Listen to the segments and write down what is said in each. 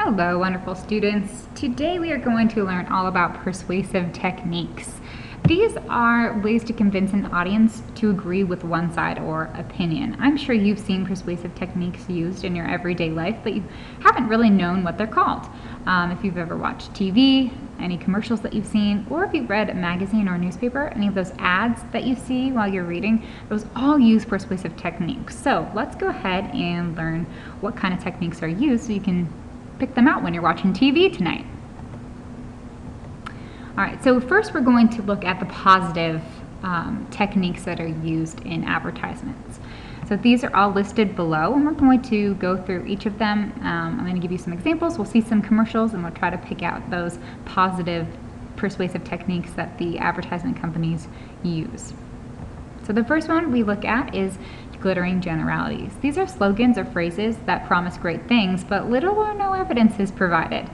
Hello, wonderful students. Today we are going to learn all about persuasive techniques. These are ways to convince an audience to agree with one side or opinion. I'm sure you've seen persuasive techniques used in your everyday life, but you haven't really known what they're called. If you've ever watched TV, any commercials that you've seen, or if you've read a magazine or a newspaper, any of those ads that you see while you're reading, those all use persuasive techniques. So let's go ahead and learn what kind of techniques are used so you can pick them out when you're watching TV tonight. All right, so first we're going to look at the positive techniques that are used in advertisements. So these are all listed below, and we're going to go through each of them. I'm going to give you some examples. We'll see some commercials, and we'll try to pick out those positive persuasive techniques that the advertisement companies use. So the first one we look at is glittering generalities. These are slogans or phrases that promise great things, but little or no evidence is provided.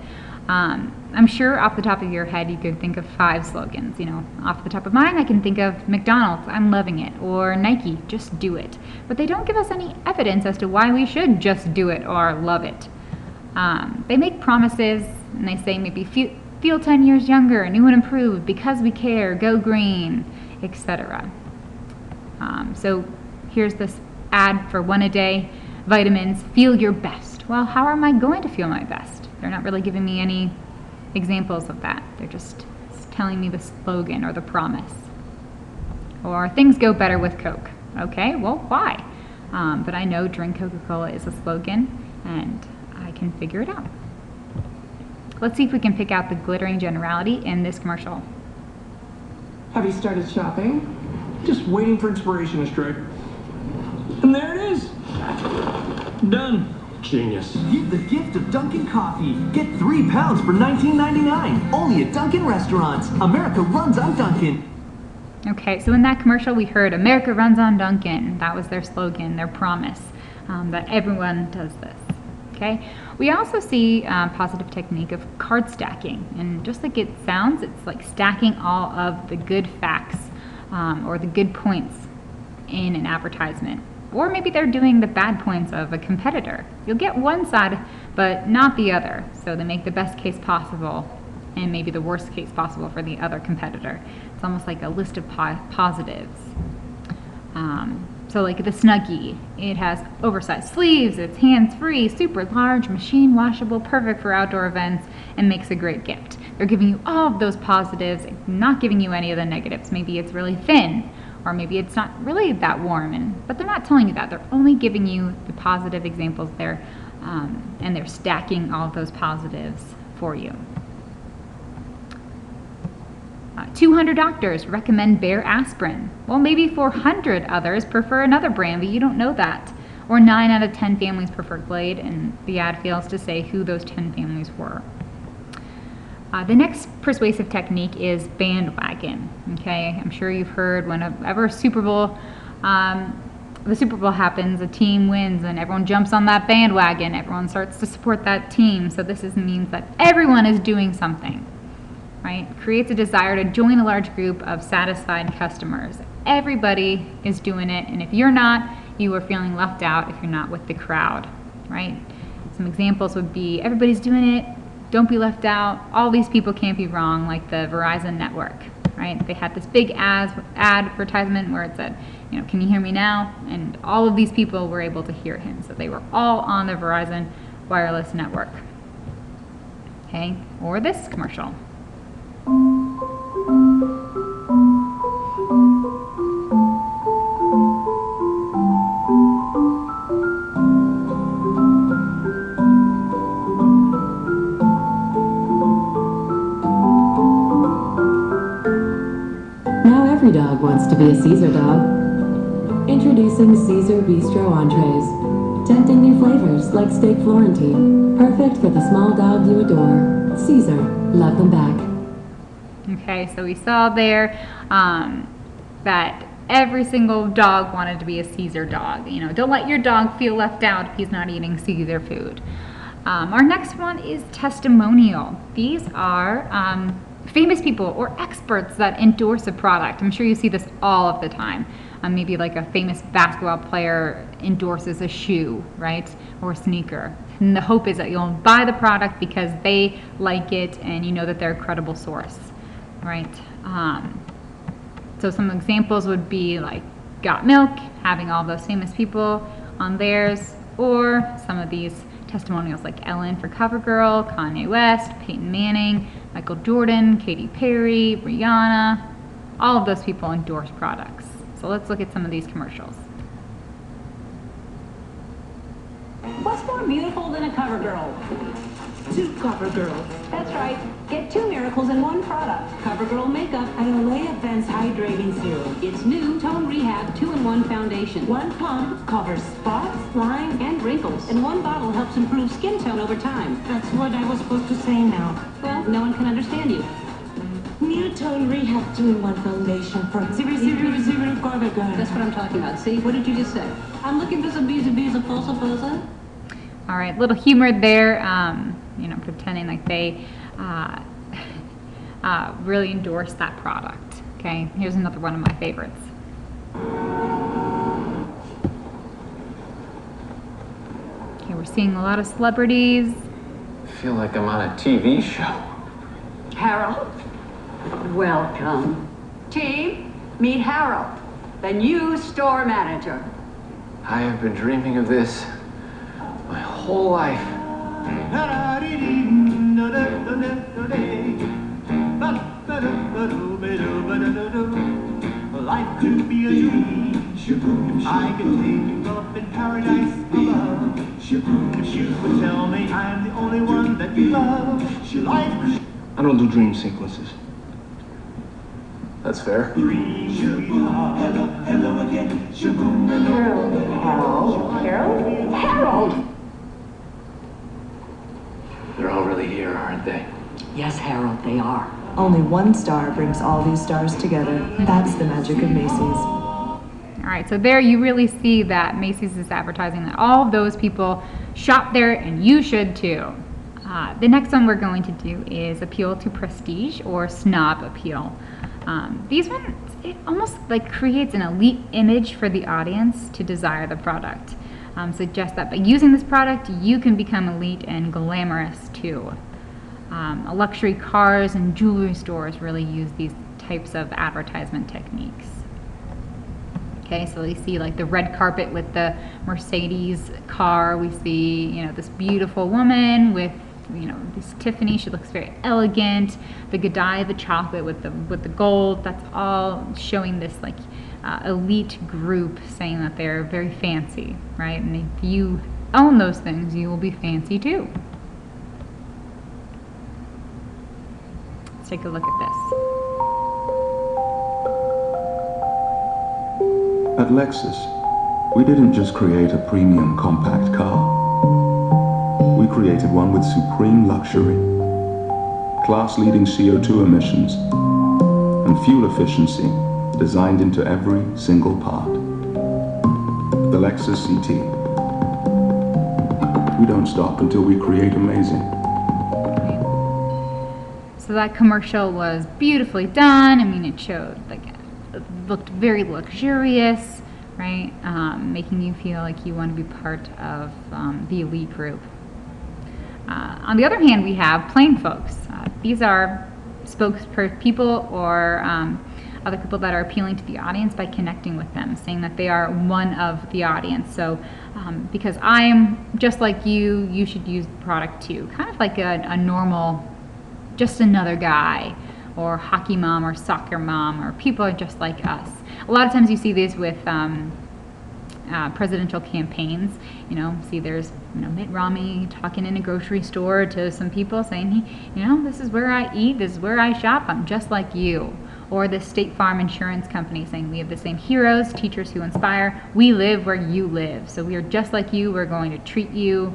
I'm sure off the top of your head you could think of 5 slogans. Off the top of mine I can think of McDonald's, I'm loving it, or Nike, just do it. But they don't give us any evidence as to why we should just do it or love it. They make promises and they say maybe feel 10 years younger, new and improved, because we care, go green, etc. So here's this ad for 1 a day, vitamins, feel your best. Well, how am I going to feel my best? They're not really giving me any examples of that. They're just telling me the slogan or the promise. Or things go better with Coke. Okay, well, why? But I know drink Coca-Cola is a slogan, and I can figure it out. Let's see if we can pick out the glittering generality in this commercial. Have you started shopping? Just waiting for inspiration to strike. And there it is. Done. Genius. Give the gift of Dunkin' Coffee. Get 3 pounds for $19.99. Only at Dunkin' restaurants. America runs on Dunkin'. Okay, so in that commercial we heard America runs on Dunkin'. That was their slogan, their promise, that everyone does this. Okay, we also see positive technique of card stacking, and just like it sounds, it's like stacking all of the good facts or the good points in an advertisement. Or maybe they're doing the bad points of a competitor. You'll get one side, but not the other. So they make the best case possible and maybe the worst case possible for the other competitor. It's almost like a list of positives. So like the Snuggie, it has oversized sleeves, it's hands-free, super large, machine washable, perfect for outdoor events, and makes a great gift. They're giving you all of those positives, not giving you any of the negatives. Maybe it's really thin, or maybe it's not really that warm, but they're not telling you that. They're only giving you the positive examples there, and they're stacking all of those positives for you. 200 doctors recommend Bayer aspirin. Well, maybe 400 others prefer another brand, but you don't know that. Or 9 out of 10 families prefer Glade, and the ad fails to say who those 10 families were. The next persuasive technique is bandwagon. Okay, I'm sure you've heard whenever the Super Bowl happens, a team wins and everyone jumps on that bandwagon. Everyone starts to support that team. So this means that everyone is doing something, right? Creates a desire to join a large group of satisfied customers. Everybody is doing it, and if you're not, you are feeling left out if you're not with the crowd, right? Some examples would be everybody's doing it, don't be left out, all these people can't be wrong, like the Verizon network, right? They had this big advertisement where it said, can you hear me now? And all of these people were able to hear him, so they were all on the Verizon wireless network. Okay, or this commercial. Every dog wants to be a Caesar dog. Introducing Caesar Bistro Entrees. Tempting new flavors like steak Florentine. Perfect for the small dog you adore. Caesar, love them back. Okay, so we saw there that every single dog wanted to be a Caesar dog. Don't let your dog feel left out if he's not eating Caesar food. Our next one is testimonial. These are famous people or experts that endorse a product. I'm sure you see this all of the time. Maybe like a famous basketball player endorses a shoe, right, or a sneaker. And the hope is that you'll buy the product because they like it and you know that they're a credible source, right? So some examples would be like Got Milk, having all those famous people on theirs, or some of these testimonials like Ellen for CoverGirl, Kanye West, Peyton Manning, Michael Jordan, Katy Perry, Rihanna. All of those people endorse products. So let's look at some of these commercials. What's more beautiful than a CoverGirl? 2 CoverGirls. That's right. Get 2 miracles in 1 product. CoverGirl Makeup And Olay Advanced Hydrating Serum. It's new Tone Rehab 2-in-1 foundation. 1 pump covers spots, lines, And wrinkles. And 1 bottle helps improve skin tone over time. That's what I was supposed to say now. Well, no one can understand you. New Tone Rehab 2-in-1 foundation for 000 CoverGirl. That's what I'm talking about. See, what did you just say? I'm looking for some beeza posa. All right, little humor there, pretending like they really endorse that product. Okay, here's another one of my favorites. Okay, we're seeing a lot of celebrities. I feel like I'm on a TV show. Harold, welcome. Team, meet Harold, the new store manager. I have been dreaming of this my whole life. Life could be a dream. I could take you up in paradise above. If you would tell me I'm the only one that you love. Life could I don't do dream sequences. That's fair. hello again. Harold! They're all really here, aren't they? Yes, Harold, they are. Only one star brings all these stars together. That's the magic of Macy's. All right, so there you really see that Macy's is advertising that all of those people shop there, and you should too. The next one we're going to do is appeal to prestige or snob appeal. These ones, it almost like creates an elite image for the audience to desire the product. Suggest that by using this product, you can become elite and glamorous too. Luxury cars and jewelry stores really use these types of advertisement techniques. Okay, so we see like the red carpet with the Mercedes car. We see, this beautiful woman with, this Tiffany. She looks very elegant. The Godiva, the chocolate with the gold. That's all showing this like elite group, saying that they're very fancy, right? And if you own those things, you will be fancy too. Let's take a look at this. At Lexus, we didn't just create a premium compact car. We created one with supreme luxury, class-leading CO2 emissions, and fuel efficiency designed into every single part. The Lexus CT. We don't stop until we create amazing. So that commercial was beautifully done. I mean, it showed it looked very luxurious, right? Making you feel like you want to be part of the elite group. On the other hand, we have plain folks. These are spokespeople or other people that are appealing to the audience by connecting with them, saying that they are one of the audience. So because I'm just like you, you should use the product too. Kind of like a normal, just another guy, or hockey mom or soccer mom, or people are just like us. A lot of times you see these with presidential campaigns. See there's Mitt Romney talking in a grocery store to some people saying, this is where I eat, this is where I shop, I'm just like you. Or the State Farm Insurance Company saying, we have the same heroes, teachers who inspire, we live where you live. So we are just like you, we're going to treat you,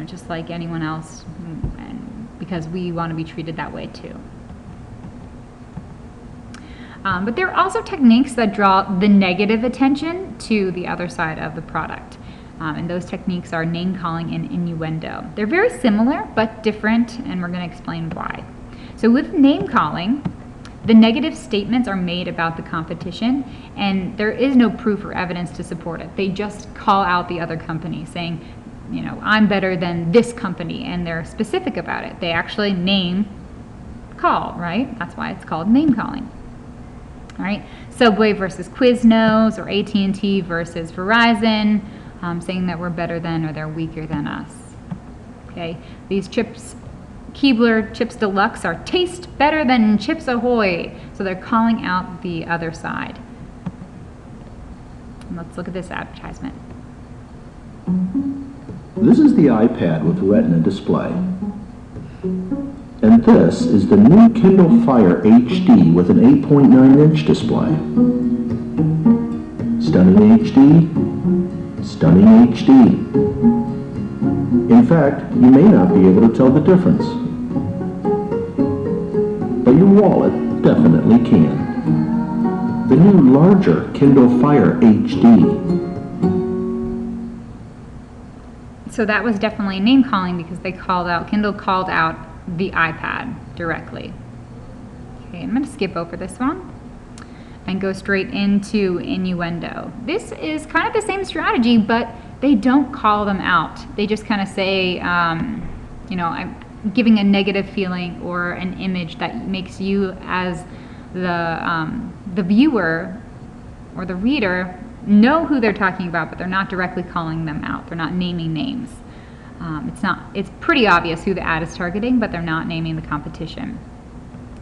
just like anyone else, and because we want to be treated that way too. But there are also techniques that draw the negative attention to the other side of the product. And those techniques are name calling and innuendo. They're very similar but different, and we're going to explain why. So with name calling, The negative statements are made about the competition, and there is no proof or evidence to support it. They just call out the other company, saying, you know, I'm better than this company, and they're specific about it. They actually name call, right? That's why it's called name calling. All right, Subway versus Quiznos, or AT&T versus Verizon, saying that we're better than or they're weaker than us. Okay, these chips, Keebler Chips Deluxe, are taste better than Chips Ahoy, so they're calling out the other side. And let's look at this advertisement. This is the iPad with Retina display. And this is the new Kindle Fire HD with an 8.9-inch display. Stunning HD, stunning HD. In fact, you may not be able to tell the difference. But your wallet definitely can. The new larger Kindle Fire HD. So that was definitely name calling because they called out, Kindle called out the iPad directly. Okay, I'm going to skip over this one and go straight into innuendo. This is kind of the same strategy, but they don't call them out. They just kind of say, you know, I'm giving a negative feeling or an image that makes you as the viewer or the reader know who they're talking about, but they're not directly calling them out. They're not naming names. It's pretty obvious who the ad is targeting, but they're not naming the competition.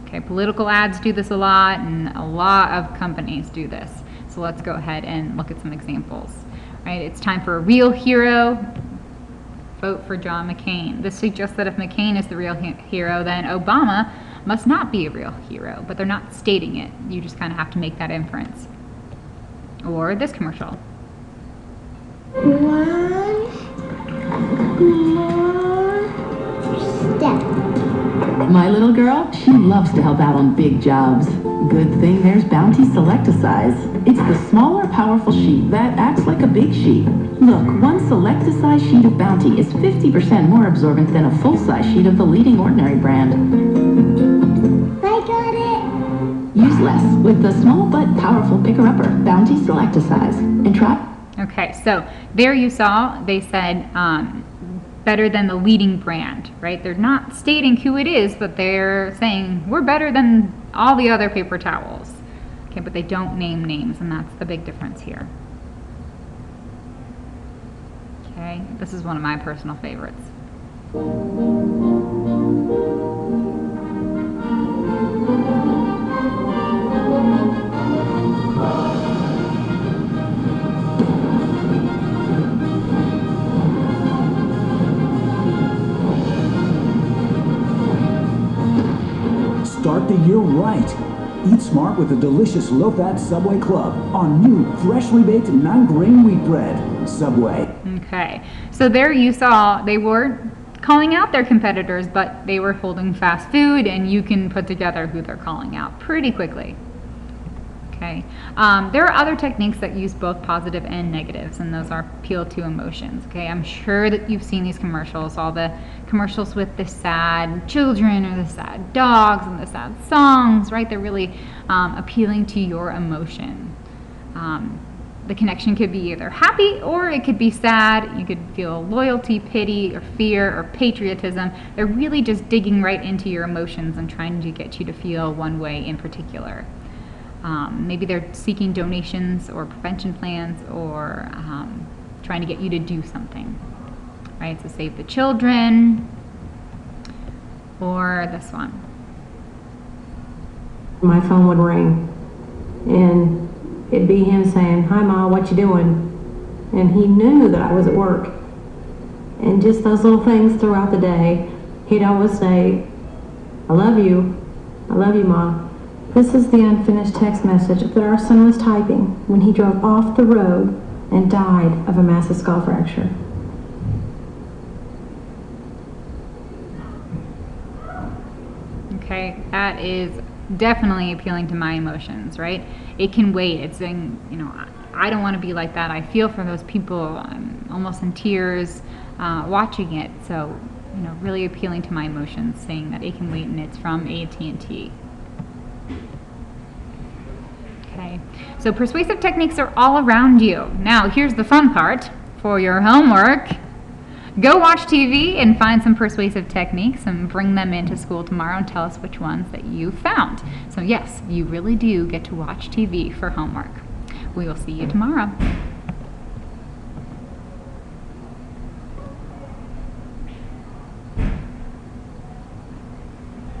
Okay, political ads do this a lot, and a lot of companies do this. So let's go ahead and look at some examples. Right, it's time for a real hero. Vote for John McCain. This suggests that if McCain is the real hero, then Obama must not be a real hero, but they're not stating it. You just kind of have to make that inference. Or this commercial. One more step. My little girl, she loves to help out on big jobs. Good thing there's Bounty Select-A-Size. It's the smaller, powerful sheet that acts like a big sheet. Look, one Select-A-Size sheet of Bounty is 50% more absorbent than a full-size sheet of the leading ordinary brand. I got it! Use less with the small but powerful picker-upper, Bounty Select-A-Size. And try... Okay, so there you saw, they said better than the leading brand, right? They're not stating who it is, but they're saying we're better than all the other paper towels. Okay, but they don't name names, and that's the big difference here. Okay, this is one of my personal favorites. Start the year right. Eat smart with a delicious low-fat Subway Club on new, freshly baked 9-grain wheat bread. Subway. Okay, so there you saw they were calling out their competitors, but they were holding fast food, and you can put together who they're calling out pretty quickly. Okay, there are other techniques that use both positive and negatives, and those are appeal to emotions. Okay, I'm sure that you've seen these commercials, all the commercials with the sad children or the sad dogs and the sad songs, right? They're really appealing to your emotion. The connection could be either happy or it could be sad. You could feel loyalty, pity, or fear, or patriotism. They're really just digging right into your emotions and trying to get you to feel one way in particular. Maybe they're seeking donations or prevention plans, or trying to get you to do something, right? So save the children, or this one. My phone would ring, and it'd be him saying, "Hi, Ma, what you doing?" And he knew that I was at work. And just those little things throughout the day, he'd always say, "I love you, Ma." This is the unfinished text message that our son was typing when he drove off the road and died of a massive skull fracture. Okay, that is definitely appealing to my emotions, right? It can wait. It's saying, you know, I don't want to be like that. I feel for those people. I'm almost in tears watching it. So, you know, really appealing to my emotions, saying that it can wait, and it's from AT&T. Okay, so persuasive techniques are all around you. Now, here's the fun part for your homework. Go watch TV and find some persuasive techniques and bring them into school tomorrow and tell us which ones that you found. So yes, you really do get to watch TV for homework. We will see you tomorrow.